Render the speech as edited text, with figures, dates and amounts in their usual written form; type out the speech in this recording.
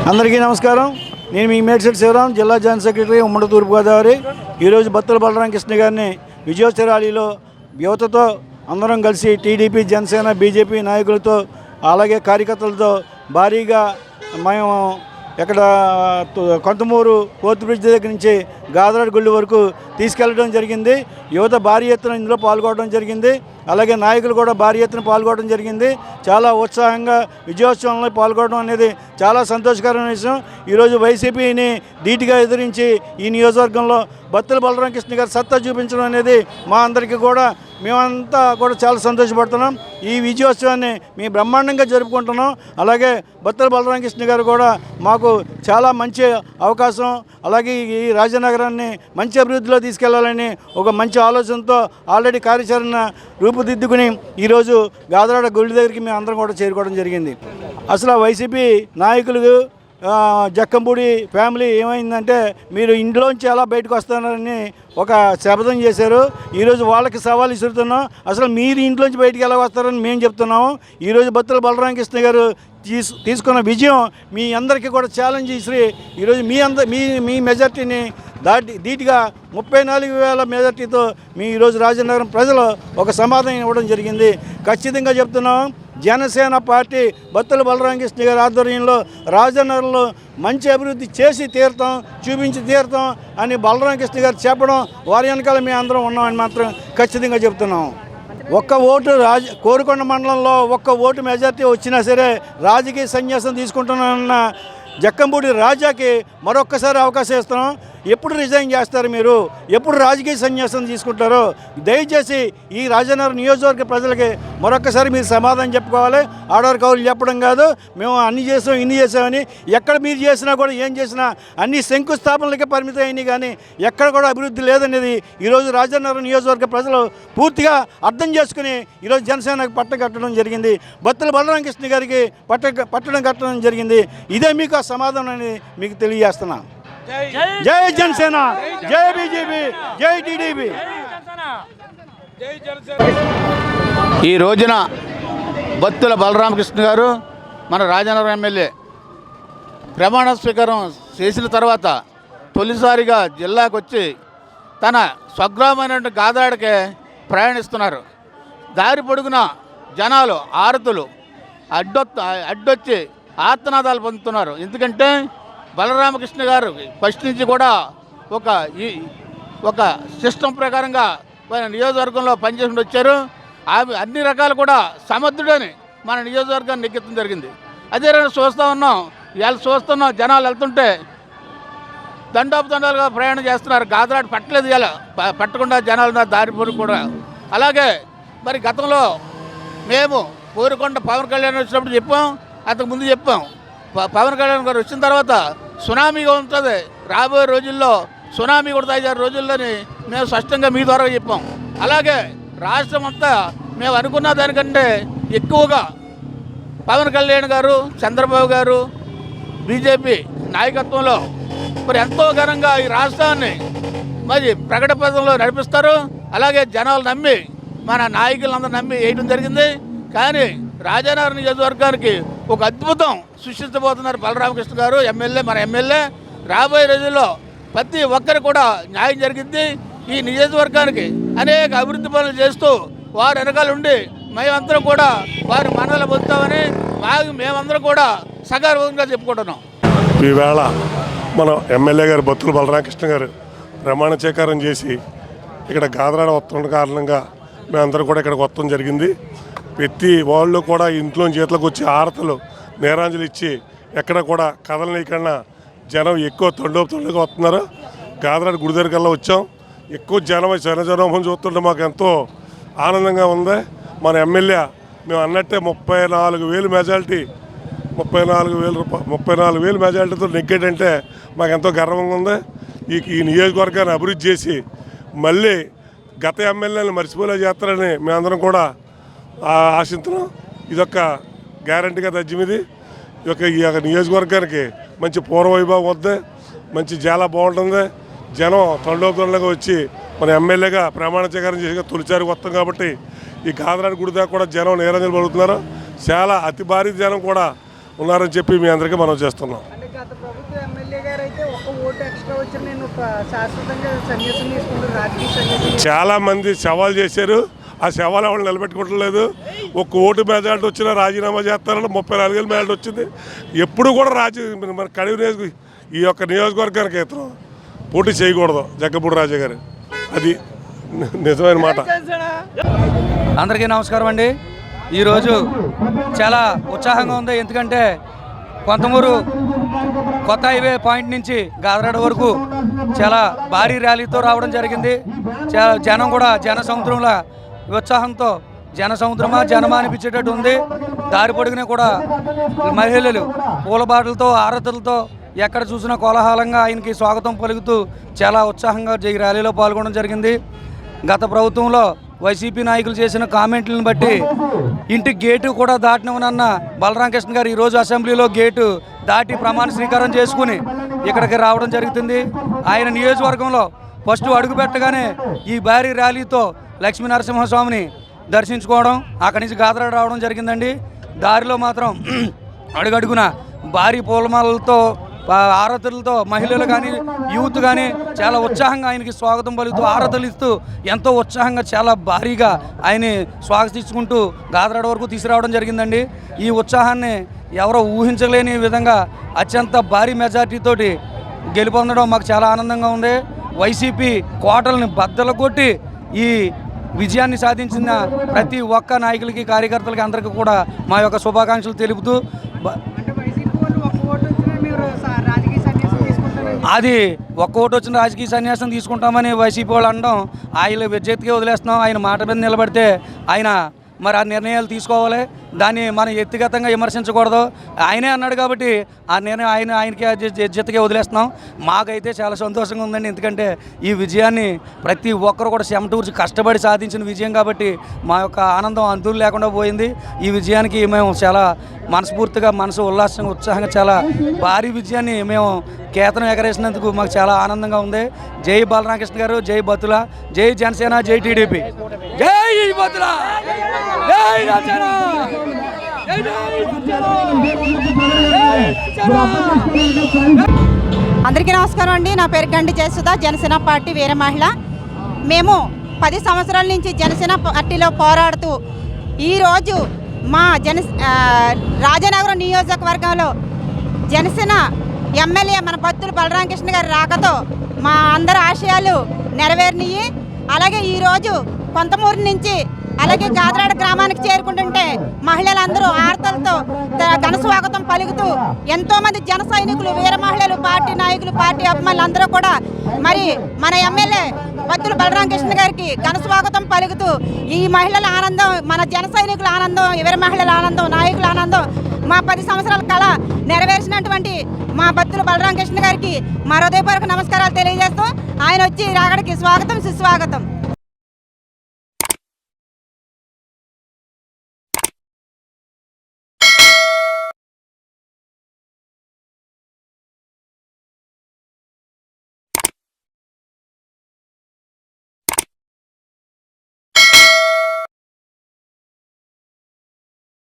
అందరికీ నమస్కారం. నేను మీ మేడ్చల్ శివరాం, జిల్లా జాయింట్ సెక్రటరీ, ఉమ్మడి తూర్పుగోదావరి. ఈరోజు బత్తుల బలరామకృష్ణ గారిని విజయోత్సవ ర్యాలీలో యువతతో అందరం కలిసి టీడీపీ, జనసేన, బీజేపీ నాయకులతో అలాగే కార్యకర్తలతో భారీగా మేము ఇక్కడ కొంతమూరు ఫోర్త్ బ్రిడ్జ్ దగ్గర నుంచి గాదరాడ గుళ్ళు వరకు తీసుకెళ్లడం జరిగింది. యువత భారీ ఎత్తున ఇందులో పాల్గొనడం జరిగింది. అలాగే నాయకులు కూడా భారీ ఎత్తున పాల్గొనడం జరిగింది. చాలా ఉత్సాహంగా విజయోత్సవంలో పాల్గొనడం అనేది చాలా సంతోషకరమైన విషయం. ఈరోజు వైసీపీని ధీటుగా ఎదిరించి ఈ నియోజకవర్గంలో బత్తుల బలరామకృష్ణ గారు సత్తా చూపించడం అనేది మా అందరికీ కూడా మేమంతా కూడా చాలా సంతోషపడుతున్నాం. ఈ విజయోత్సవాన్ని మేము బ్రహ్మాండంగా జరుపుకుంటున్నాం. అలాగే బత్తుల బలరామకృష్ణ గారు కూడా మాకు చాలా మంచి అవకాశం, అలాగే ఈ రాజనగరాన్ని మంచి అభివృద్ధిలో తీసుకెళ్లాలని ఒక మంచి ఆలోచనతో ఆల్రెడీ కార్యాచరణ రూపుదిద్దుకుని ఈరోజు గాదరాడ గుడి దగ్గరికి మేము అందరం కూడా చేరుకోవడం జరిగింది. అసలు వైసీపీ నాయకులు జక్కంపూడి ఫ్యామిలీ ఏమైందంటే మీరు ఇంట్లోంచి ఎలా బయటకు వస్తారని ఒక శపథం చేశారు. ఈరోజు వాళ్ళకి సవాల్ ఇస్తున్నాం. అసలు మీరు ఇంట్లోంచి బయటకు ఎలా వస్తారని మేము చెప్తున్నాము. ఈరోజు బత్తుల బలరామకృష్ణ గారు తీసుకున్న విజయం మీ అందరికీ కూడా ఛాలెంజ్ ఇచ్చి ఈరోజు మీ మెజార్టీని ధీటుగా 34,000 మెజార్టీతో మీ ఈరోజు రాజనగరం ప్రజలు ఒక సమాధానం ఇవ్వడం జరిగింది. ఖచ్చితంగా చెప్తున్నాం, జనసేన పార్టీ బత్తుల బలరామకృష్ణ గారి ఆధ్వర్యంలో రాజనగరంలో మంచి అభివృద్ధి చేసి తీరుతాం, చూపించి తీరుతాం అని బలరామకృష్ణ గారు చెప్పడం, వారి వెనకాల మేము అందరం ఉన్నామని మాత్రం ఖచ్చితంగా చెప్తున్నాం. ఒక్క ఓటు కోరుకొండ మండలంలో ఒక్క ఓటు మెజార్టీ వచ్చినా సరే రాజకీయ సన్యాసం తీసుకుంటున్నానన్న జక్కంపూడి రాజాకి మరొక్కసారి అవకాశం ఇస్తున్నాం. ఎప్పుడు రిజైన్ చేస్తారు మీరు? ఎప్పుడు రాజకీయ సన్యాసం తీసుకుంటారో దయచేసి ఈ రాజనగరం నియోజకవర్గ ప్రజలకి మరొక్కసారి మీరు సమాధానం చెప్పుకోవాలి. ఆడవారి కౌలు చెప్పడం కాదు, మేము అన్ని చేసాం ఇన్ని చేసామని. ఎక్కడ మీరు చేసినా కూడా ఏం చేసినా అన్ని శంకుస్థాపనలకే పరిమితం అయినాయి, కానీ ఎక్కడ కూడా అభివృద్ధి లేదనేది ఈరోజు రాజనగరం నియోజకవర్గ ప్రజలు పూర్తిగా అర్థం చేసుకుని ఈరోజు జనసేనకు పట్టం కట్టడం జరిగింది. బత్తుల బలరామకృష్ణ గారికి పట్టడం కట్టడం జరిగింది. ఇదే మీకు ఆ సమాధానం అని మీకు తెలియజేస్తున్నా. జై జనసేన, జై బీజేపీ, జై టీడీపీ. ఈ రోజున బత్తుల బలరామకృష్ణ గారు మన రాజనగరం ఎమ్మెల్యే ప్రమాణ స్వీకారం చేసిన తర్వాత తొలిసారిగా జిల్లాకు వచ్చి తన స్వగ్రామైనటువంటి గాదరాడకే ప్రయాణిస్తున్నారు. దారి పొడుగున జనాలు ఆరతులు అడ్డొచ్చి ఆర్తనాదాలు పొందుతున్నారు. ఎందుకంటే బలరామకృష్ణ గారు ఫస్ట్ నుంచి కూడా ఒక సిస్టమ్ ప్రకారంగా మన నియోజకవర్గంలో పనిచేసి వచ్చారు. అన్ని రకాలు కూడా సమర్థుడని మన నియోజకవర్గాన్ని నెగ్గించడం జరిగింది. అదే చూస్తున్నాం జనాలు వెళ్తుంటే దండాలుగా ప్రయాణం చేస్తున్నారు. గాదరాడ పట్టలేదు, ఇలా పట్టకుండా జనాలు దారి పొరుగు కూడా. అలాగే మరి గతంలో మేము కోరుకొండ పవన్ కళ్యాణ్ వచ్చినప్పుడు చెప్పాం, అంతకుముందు చెప్పాం. పవన్ కళ్యాణ్ గారు వచ్చిన తర్వాత సునామీగా ఉంటుంది, రాబోయే రోజుల్లో సునామీ కూడా 5-6 రోజుల్లోని మేము స్పష్టంగా మీ ద్వారా చెప్పాం. అలాగే రాష్ట్రం అంతా మేము అనుకున్న దానికంటే ఎక్కువగా పవన్ కళ్యాణ్ గారు, చంద్రబాబు గారు, బీజేపీ నాయకత్వంలో మరి ఎంతో ఘనంగా ఈ రాష్ట్రాన్ని మరి ప్రకటన పథంలో నడిపిస్తారు. అలాగే జనాలు నమ్మి మన నాయకులందరూ నమ్మి వేయడం జరిగింది. కానీ రాజనగరం నియోజకవర్గానికి ఒక అద్భుతం సృష్టించబోతున్నారు బలరామకృష్ణ గారు మన ఎమ్మెల్యే. రాబోయే రోజుల్లో ప్రతి ఒక్కరు కూడా న్యాయం జరిగింది. ఈ నియోజకవర్గానికి అనేక అభివృద్ధి పనులు చేస్తూ వారు వెనకాల ఉండి మేమందరం కూడా వారి మనలో పొందుతామని మేమందరం కూడా సగర్వంగా చెప్పుకుంటున్నాం. ఈవేళ మన ఎమ్మెల్యే గారు బత్తుల బలరామకృష్ణ గారు ప్రమాణ స్వీకారం చేసి ఇక్కడ గాదరాడ వస్తున్న కారణంగా మేమందరం కూడా ఇక్కడికి వస్తాం జరిగింది. ప్రతి వాళ్ళు కూడా ఇంట్లో చేతులకు వచ్చి ఆరతలు నేరాంజలు ఇచ్చి ఎక్కడ కూడా కదలనీకన్నా జనం ఎక్కువ తొండోపుగా వస్తున్నారు. గాదరాడ గుడి దగ్గరకల్లా వచ్చాం. ఎక్కువ జనజనోహం చూస్తుంటే మాకు ఎంతో ఆనందంగా ఉంది. మన ఎమ్మెల్యే మేము అన్నట్టే 34,000 మెజారిటీ 34,000 మెజారిటీతో నెగ్గాడంటే మాకు ఎంతో గర్వంగా ఉంది. ఈ నియోజకవర్గాన్ని అభివృద్ధి చేసి మళ్ళీ గత ఎమ్మెల్యేలను మర్చిపోలే చేస్తారని మేమందరం కూడా ఆశిస్తున్నాం. ఇదొక గ్యారంటీగా తజ్జిమిది. ఈ యొక్క నియోజకవర్గానికి మంచి పూర్వవైభవం వద్దే, మంచి చాలా బాగుంటుంది. జనం తండోపతండగా వచ్చి మన ఎమ్మెల్యేగా ప్రమాణ స్వీకారం చేసి తొలిసారి వస్తాం కాబట్టి ఈ గాదరాడ గుడి దాకా కూడా జనం నీరంజలు పలుకుతున్నారు. చాలా అతి భారీ జనం కూడా ఉన్నారని చెప్పి మీ అందరికీ మనం చేస్తున్నాం. అంటే గత ప్రభుత్వ ఎమ్మెల్యే గారు అయితే ఒక్క ఓటు ఎక్స్ట్రా వచ్చి నేను శాశ్వతంగా సన్యాసం తీసుకుంటాను, రాజకీయ సన్యాసం. చాలామంది సవాల్ చేశారు, ఆ సవాల్ ఎవరు నిలబెట్టుకోవట్లేదు. ఒక్క ఓటు మెజార్టీ వచ్చినా రాజీనామా చేస్తారని 34,000 మెజార్టీ వచ్చింది. ఎప్పుడు కూడా మన కడివి ఈ యొక్క నియోజకవర్గానికి ఇతను పోటీ చేయకూడదు జగ్గపూడి రాజా గారు. అది నిజమైన మాట. అందరికీ నమస్కారం అండి. ఈరోజు చాలా ఉత్సాహంగా ఉంది. ఎందుకంటే కొంతమూరు కొత్త హైవే పాయింట్ నుంచి గాదరాడ వరకు చాలా భారీ ర్యాలీతో రావడం జరిగింది. చాలా జనం కూడా జన సముద్రంలో ఉత్సాహంతో జనసముద్రమా జనమా అనిపించేటట్టు ఉంది. దారి పొడుగునే కూడా మహిళలు పూలబాటలతో ఆరతులతో ఎక్కడ చూసినా కోలాహలంగా ఆయనకి స్వాగతం పలుకుతూ చాలా ఉత్సాహంగా ఈ ర్యాలీలో పాల్గొనడం జరిగింది. గత ప్రభుత్వంలో వైసీపీ నాయకులు చేసిన కామెంట్లను బట్టి ఇంటి గేటు కూడా దాటినవనన్న బలరామకృష్ణ గారు ఈరోజు అసెంబ్లీలో గేటు దాటి ప్రమాణ స్వీకారం చేసుకుని ఇక్కడికి రావడం జరుగుతుంది. ఆయన నియోజకవర్గంలో ఫస్ట్ అడుగు పెట్టగానే ఈ భారీ ర్యాలీతో లక్ష్మీ నరసింహస్వామిని దర్శించుకోవడం, అక్కడి నుంచి గాదరాడ రావడం జరిగిందండి. దారిలో మాత్రం అడుగడుగున భారీ పూలమాలలతో ఆరతులతో మహిళలు కానీ యూత్ కానీ చాలా ఉత్సాహంగా ఆయనకి స్వాగతం పలుకుతూ ఆరతులు ఇస్తూ ఎంతో ఉత్సాహంగా చాలా భారీగా ఆయన్ని స్వాగతించుకుంటూ గాదరాడ వరకు తీసుకురావడం జరిగిందండి. ఈ ఉత్సాహాన్ని ఎవరో ఊహించలేని విధంగా అత్యంత భారీ మెజార్టీతోటి గెలుపొందడం మాకు చాలా ఆనందంగా ఉంది. వైసీపీ కోటల్ని బద్దలు కొట్టి ఈ విజయాన్ని సాధించిన ప్రతి ఒక్క నాయకులకి కార్యకర్తలకి అందరికీ కూడా మా యొక్క శుభాకాంక్షలు తెలుపుతూ అది ఒక్క ఓటు వచ్చిన రాజకీయ సన్యాసం తీసుకుంటామని వైసీపీ వాళ్ళు అనడం ఆయన విజ్ఞతగా వదిలేస్తున్నాం. ఆయన మాట మీద నిలబడితే ఆయన మరి ఆ నిర్ణయాలు తీసుకోవాలి. దాన్ని మనం వ్యక్తిగతంగా విమర్శించకూడదు. ఆయనే అన్నాడు కాబట్టి ఆ నిర్ణయం ఆయనకి విజ్ఞతగా వదిలేస్తున్నాం. మాకైతే చాలా సంతోషంగా ఉందండి. ఎందుకంటే ఈ విజయాన్ని ప్రతి ఒక్కరు కూడా చెమటూర్చి కష్టపడి సాధించిన విజయం కాబట్టి మా యొక్క ఆనందం అంతులు లేకుండా పోయింది. ఈ విజయానికి మేము చాలా మనస్ఫూర్తిగా ఉల్లాసంగా ఉత్సాహంగా చాలా భారీ విజయాన్ని మేము కేతనం ఎగరేసినందుకు మాకు చాలా ఆనందంగా ఉంది. జై బలరామకృష్ణ గారు, జై బతుల, జై జనసేన, జై టీడీపీ, జై బతుల, జై జనసేన. అందరికీ నమస్కారం అండి. నా పేరు గండి జయసుధ, జనసేన పార్టీ వీర మహిళ. మేము 10 సంవత్సరాల నుంచి జనసేన పార్టీలో పోరాడుతూ ఈరోజు మా రాజనగరం నియోజకవర్గంలో జనసేన ఎమ్మెల్యే మన బత్తుల బలరామకృష్ణ గారి రాకతో మా అందరి ఆశయాలు నెరవేరినాయి. అలాగే ఈరోజు కొంతమూరు నుంచి అలాగే గాదరాడ గ్రామానికి చేరుకుంటుంటే మహిళలందరూ ఆర్తలతో ఘన స్వాగతం పలుకుతూ ఎంతోమంది జన సైనికులు, వీర మహిళలు, పార్టీ నాయకులు, పార్టీ అభిమానులు అందరూ కూడా మరి మన ఎమ్మెల్యే బత్తుల బలరామకృష్ణ గారికి ఘన స్వాగతం పలుకుతూ ఈ మహిళల ఆనందం, మన జన సైనికుల ఆనందం, వీర మహిళల ఆనందం, నాయకుల ఆనందం, మా 10 సంవత్సరాల కళ నెరవేర్చినటువంటి మా బత్తుల బలరామకృష్ణ గారికి మా హృదయపూర్వక నమస్కారాలు తెలియజేస్తూ ఆయన వచ్చి రాగడికి స్వాగతం, సుస్వాగతం.